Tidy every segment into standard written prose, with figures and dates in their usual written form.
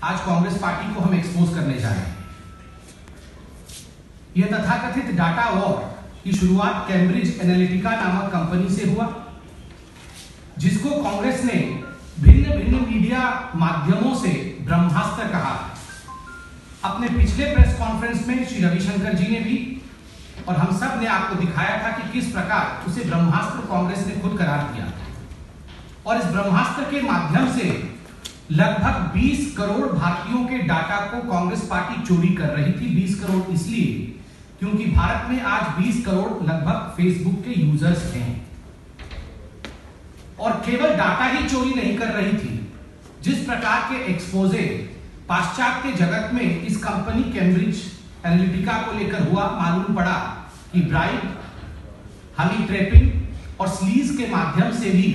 आज कांग्रेस पार्टी को हम एक्सपोज करने जा रहे हैं। यह तथाकथित डाटा वॉर की शुरुआत कैम्ब्रिज एनालिटिका नामक कंपनी से हुआ, जिसको कांग्रेस ने भिन्न भिन्न मीडिया माध्यमों से ब्रह्मास्त्र कहा। अपने पिछले प्रेस कॉन्फ्रेंस में श्री रविशंकर जी ने भी और हम सब ने आपको दिखाया था कि किस प्रकार उसे ब्रह्मास्त्र कांग्रेस ने खुद करार दिया और इस ब्रह्मास्त्र के माध्यम से लगभग 20 करोड़ भारतीयों के डाटा को कांग्रेस पार्टी चोरी कर रही थी। 20 करोड़ इसलिए क्योंकि भारत में आज 20 करोड़ लगभग फेसबुक के यूजर्स हैं और केवल डाटा ही चोरी नहीं कर रही थी। जिस प्रकार के एक्सपोजे पाश्चात्य जगत में इस कंपनी कैम्ब्रिज एनालिटिका को लेकर हुआ, मालूम पड़ा कि ब्राइब, हनी ट्रैपिंग और स्लीज के माध्यम से भी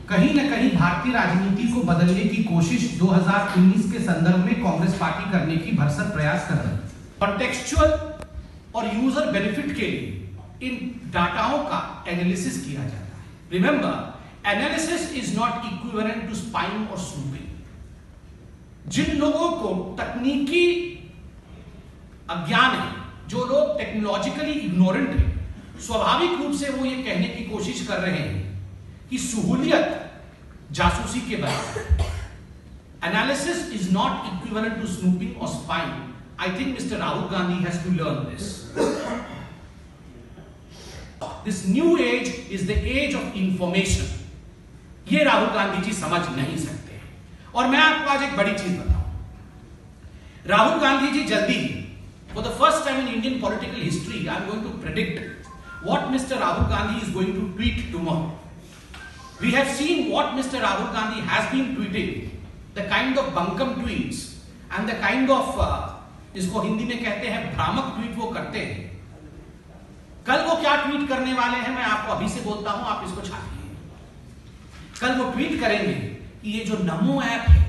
कहीं न कहीं भारतीय राजनीति को बदलने की कोशिश 2019 के संदर्भ में कांग्रेस पार्टी करने की भरसक प्रयास कर रही है। कॉन्टेक्चुअल और यूजर बेनिफिट के लिए इन डाटाओं का एनालिसिस किया जाता है। Remember, analysis is not equivalent to spying और स्नूपिंग। जिन लोगों को तकनीकी अज्ञान है, जो लोग टेक्नोलॉजिकली इग्नोरेंट है, स्वाभाविक रूप से वो ये कहने की कोशिश कर रहे हैं कि सहूलियत जासूसी के बराबर। Analysis is not equivalent to snooping और spying. I think Mr. Rahul Gandhi has to learn this. This new age is the age of information. ये राहुल गांधी जी समझ नहीं सकते। और मैं आपको आज एक बड़ी चीज बताऊं। राहुल गांधी जी जल्दी, for the first time in Indian political history, I am going to predict what Mr. Rahul Gandhi is going to tweet tomorrow. We have seen what Mr. Rahul Gandhi has been tweeting, the kind of bunkum tweets and the kind of जिसको हिंदी में कहते हैं भ्रामक tweet वो करते हैं। कल वो क्या ट्वीट करने वाले हैं मैं आपको अभी से बोलता हूं, आप इसको छापिए। कल वो ट्वीट करेंगे कि ये जो नमो ऐप है,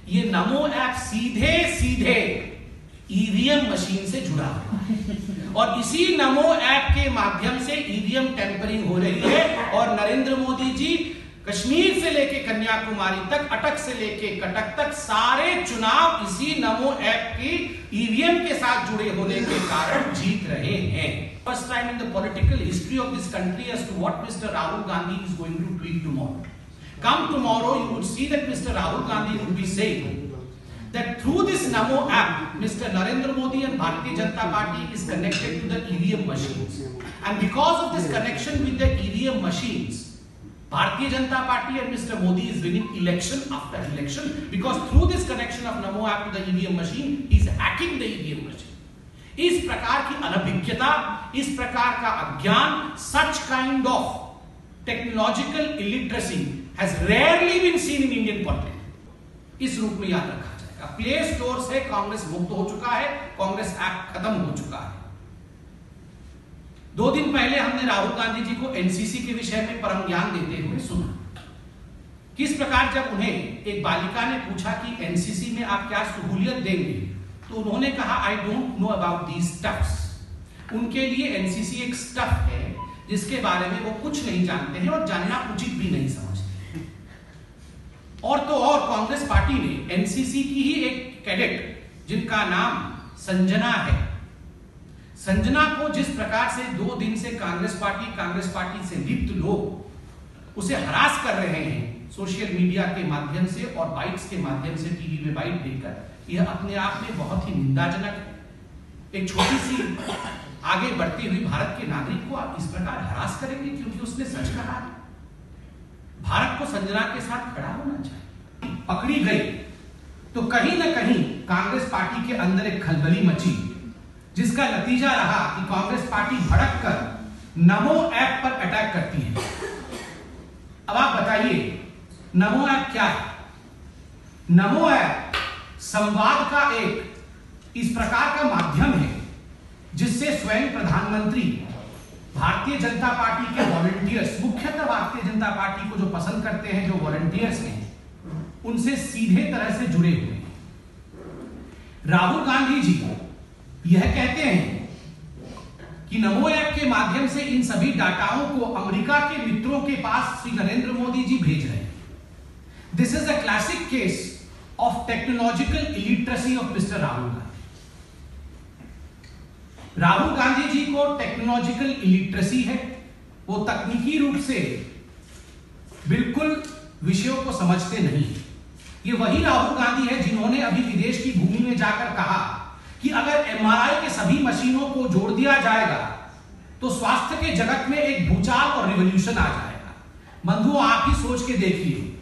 ये नमो ऐप सीधे सीधे ईवीएम मशीन से जुड़ा है और इसी नमो ऐप के माध्यम से ईवीएम टेम्परिंग हो रही है और नरेंद्र मोदी जी कश्मीर से लेके कन्याकुमारी तक, अटक से लेके कटक तक सारे चुनाव इसी नमो ऐप की ईवीएम के साथ जुड़े होने के कारण जीत रहे हैं। First time in the political history of this country as to what mister Rahul Gandhi is going to tweet tomorrow. Come tomorrow you would see that mister Rahul Gandhi would be saying that through this Namo app, Mr. Narendra Modi and Bharatiya Janata Party is connected to the EVM machines, and because of this connection with the EVM machines, Bharatiya Janata Party and Mr. Modi is winning election after election because through this connection of Namo app to the EVM machine, he is hacking the EVM machine. इस प्रकार की अनभिज्ञता, इस प्रकार का अज्ञान, such kind of technological illiteracy has rarely been seen in Indian politics. इस रूप में याद रखा प्ले स्टोर से कांग्रेस मुक्त हो चुका है, कांग्रेस ऐप खत्म हो चुका है। 2 दिन पहले हमने राहुल गांधी जी को एनसीसी के विषय में परम ज्ञान देते हुए सुना। किस प्रकार जब उन्हें एक बालिका ने पूछा कि एनसीसी में आप क्या सहूलियत देंगे, तो उन्होंने कहा I don't know about these stuffs. उनके लिए एनसीसी एक स्टफ है जिसके बारे में वो कुछ नहीं जानते हैं और जानना उचित भी नहीं समझते। और तो और कांग्रेस पार्टी ने एनसीसी की ही एक कैडेट जिनका नाम संजना है, संजना को जिस प्रकार से 2 दिन से कांग्रेस पार्टी से लिप्त लोग उसे हरास कर रहे हैं सोशल मीडिया के माध्यम से और बाइट्स के माध्यम से, टीवी में बाइट देकर, यह अपने आप में बहुत ही निंदाजनक है। एक छोटी सी आगे बढ़ती हुई भारत के नागरिक को आप इस प्रकार हरास करेंगे क्योंकि उसने सच कहा है। भारत को संजना के साथ खड़ा होना चाहिए। पकड़ी गई तो कहीं ना कहीं कांग्रेस पार्टी के अंदर एक खलबली मची, जिसका नतीजा रहा कि कांग्रेस पार्टी भड़क कर नमो ऐप पर अटैक करती है। अब आप बताइए नमो ऐप क्या है? नमो ऐप संवाद का एक इस प्रकार का माध्यम है जिससे स्वयं प्रधानमंत्री भारतीय जनता पार्टी के वॉलंटियर्स, मुख्यतः भारतीय जनता पार्टी को जो पसंद करते हैं, जो वॉलंटियर्स हैं, उनसे सीधे तरह से जुड़े हुए हैं। राहुल गांधी जी यह कहते हैं कि नमो ऐप के माध्यम से इन सभी डाटाओं को अमेरिका के मित्रों के पास श्री नरेंद्र मोदी जी भेज रहे हैं। This is a classic case of technological illiteracy of mister Rahul Gandhi. Rahul Gandhi ji को टेक्नोलॉजिकल इलिटरेसी है, वो तकनीकी रूप से बिल्कुल विषयों को समझते नहीं। ये वही राहुल गांधी है जिन्होंने अभी विदेश की भूमि में जाकर कहा कि अगर एमआरआई के सभी मशीनों को जोड़ दिया जाएगा तो स्वास्थ्य के जगत में एक भूचाल और रिवॉल्यूशन आ जाएगा। बंधुओं, आप ही सोच के देखिए,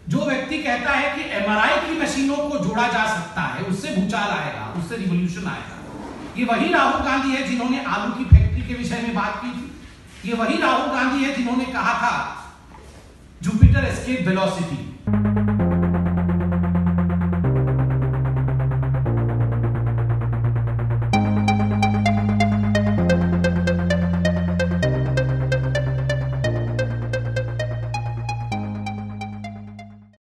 जो व्यक्ति कहता है कि एमआरआई की मशीनों को जोड़ा जा सकता है, उससे भूचाल आएगा, उससे रिवॉल्यूशन आएगा। ये वही राहुल गांधी है जिन्होंने आलू की फैक्ट्री के विषय में बात की थी। ये वही राहुल गांधी है जिन्होंने कहा था जुपिटर एस्केप वेलोसिटी।